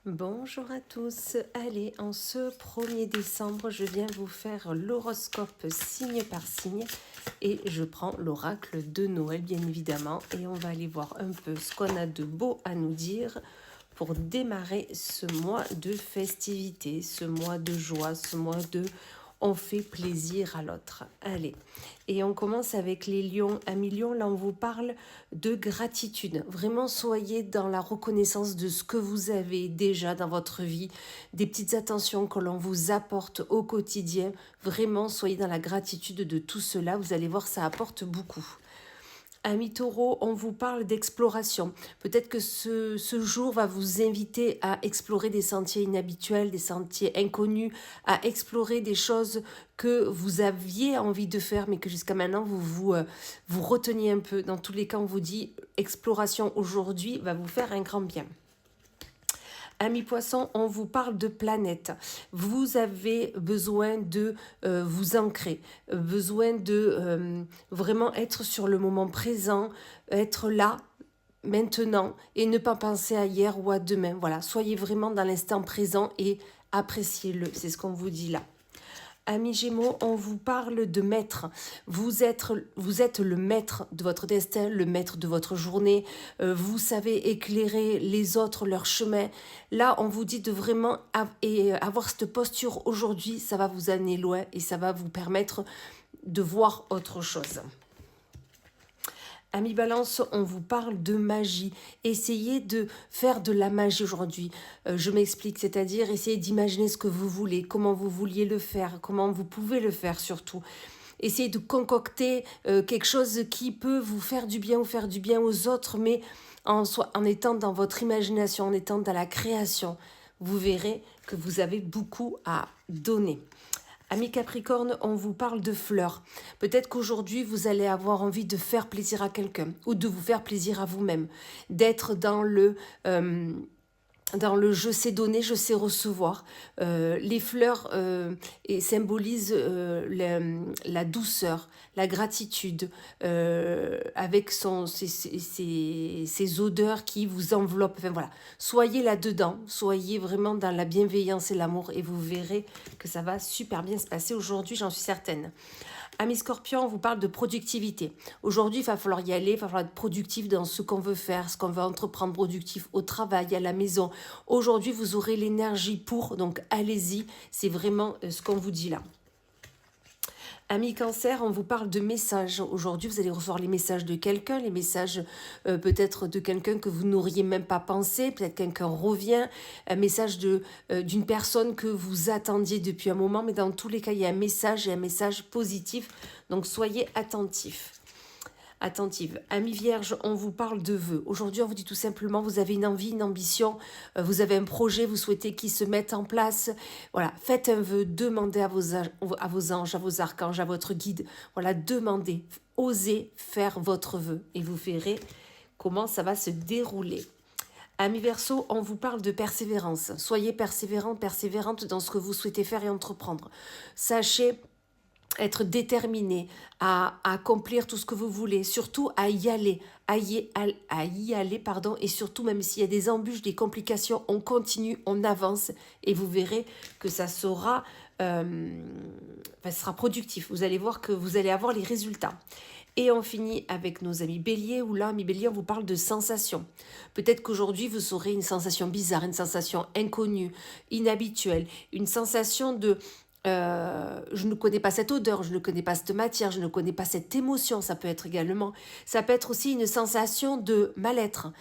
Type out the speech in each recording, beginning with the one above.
Bonjour à tous, allez, en ce 1er décembre, je viens vous faire l'horoscope signe par signe et je prends l'oracle de Noël bien évidemment et on va aller voir un peu ce qu'on a de beau à nous dire pour démarrer ce mois de festivité, ce mois de joie, ce mois de on fait plaisir à l'autre. Allez, et on commence avec les lions. Amis lions, là on vous parle de gratitude. Vraiment, soyez dans la reconnaissance de ce que vous avez déjà dans votre vie, des petites attentions que l'on vous apporte au quotidien. Vraiment, soyez dans la gratitude de tout cela. Vous allez voir, ça apporte beaucoup. Amis taureaux, on vous parle d'exploration. Peut-être que ce jour va vous inviter à explorer des sentiers inhabituels, des sentiers inconnus, à explorer des choses que vous aviez envie de faire, mais que jusqu'à maintenant, vous reteniez un peu. Dans tous les cas, on vous dit, exploration aujourd'hui va vous faire un grand bien. Amis poissons, on vous parle de planète. Vous avez besoin de vous ancrer, besoin de vraiment être sur le moment présent, être là, maintenant, et ne pas penser à hier ou à demain. Voilà, soyez vraiment dans l'instant présent et appréciez-le. C'est ce qu'on vous dit là. Amis Gémeaux, on vous parle de maître. Vous êtes le maître de votre destin, le maître de votre journée. Vous savez éclairer les autres, leur chemin. Là, on vous dit de vraiment avoir cette posture aujourd'hui. Ça va vous amener loin et ça va vous permettre de voir autre chose. Amis Balance, on vous parle de magie. Essayez de faire de la magie aujourd'hui. Je m'explique, c'est-à-dire essayez d'imaginer ce que vous voulez, comment vous vouliez le faire, comment vous pouvez le faire surtout. Essayez de concocter quelque chose qui peut vous faire du bien ou faire du bien aux autres, mais en étant dans votre imagination, en étant dans la création. Vous verrez que vous avez beaucoup à donner. Amis Capricorne, on vous parle de fleurs. Peut-être qu'aujourd'hui, vous allez avoir envie de faire plaisir à quelqu'un ou de vous faire plaisir à vous-même, d'être dans le je sais donner, je sais recevoir. Les fleurs symbolisent la douceur, la gratitude, avec ses odeurs qui vous enveloppent. Enfin voilà, soyez là-dedans, soyez vraiment dans la bienveillance et l'amour et vous verrez que ça va super bien se passer aujourd'hui, j'en suis certaine. Amis Scorpion, on vous parle de productivité. Aujourd'hui, il va falloir y aller, il va falloir être productif dans ce qu'on veut faire, ce qu'on veut entreprendre, productif au travail, à la maison. Aujourd'hui, vous aurez l'énergie pour, donc allez-y, c'est vraiment ce qu'on vous dit là. Amis Cancer, on vous parle de messages. Aujourd'hui, vous allez recevoir les messages de quelqu'un, les messages peut-être de quelqu'un que vous n'auriez même pas pensé, peut-être quelqu'un revient, un message d'une personne que vous attendiez depuis un moment, mais dans tous les cas, il y a un message et un message positif, donc soyez attentifs. Attentive. Amis Vierge, on vous parle de vœux. Aujourd'hui, on vous dit tout simplement, vous avez une envie, une ambition, vous avez un projet, vous souhaitez qu'il se mette en place. Voilà, faites un vœu, demandez à vos anges, à vos archanges, à votre guide. Voilà, demandez, osez faire votre vœu et vous verrez comment ça va se dérouler. Amis Verseau, on vous parle de persévérance. Soyez persévérant, persévérante dans ce que vous souhaitez faire et entreprendre. Sachez être déterminé à accomplir tout ce que vous voulez, surtout à y aller, et surtout même s'il y a des embûches, des complications, on continue, on avance et vous verrez que ça sera productif. Vous allez voir que vous allez avoir les résultats. Et on finit avec nos amis béliers, où là, amis béliers, on vous parle de sensations. Peut-être qu'aujourd'hui, vous aurez une sensation bizarre, une sensation inconnue, inhabituelle, une sensation de je ne connais pas cette odeur, je ne connais pas cette matière, je ne connais pas cette émotion, ça peut être également. Ça peut être aussi une sensation de mal-être.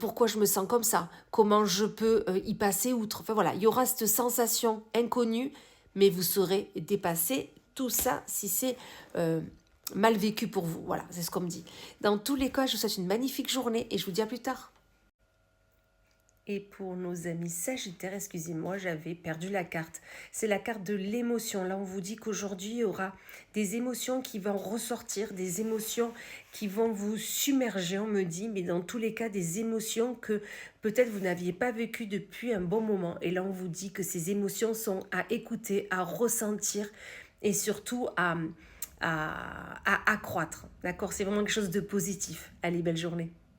Pourquoi je me sens comme ça? Comment je peux y passer outre? Enfin voilà, il y aura cette sensation inconnue, mais vous saurez dépasser tout ça si c'est mal vécu pour vous. Voilà, c'est ce qu'on me dit. Dans tous les cas, je vous souhaite une magnifique journée et je vous dis à plus tard. Et pour nos amis Sagittaires, excusez-moi, j'avais perdu la carte. C'est la carte de l'émotion. Là, on vous dit qu'aujourd'hui, il y aura des émotions qui vont ressortir, des émotions qui vont vous submerger, on me dit, mais dans tous les cas, des émotions que peut-être vous n'aviez pas vécues depuis un bon moment. Et là, on vous dit que ces émotions sont à écouter, à ressentir et surtout à accroître. D'accord? C'est vraiment quelque chose de positif. Allez, belle journée.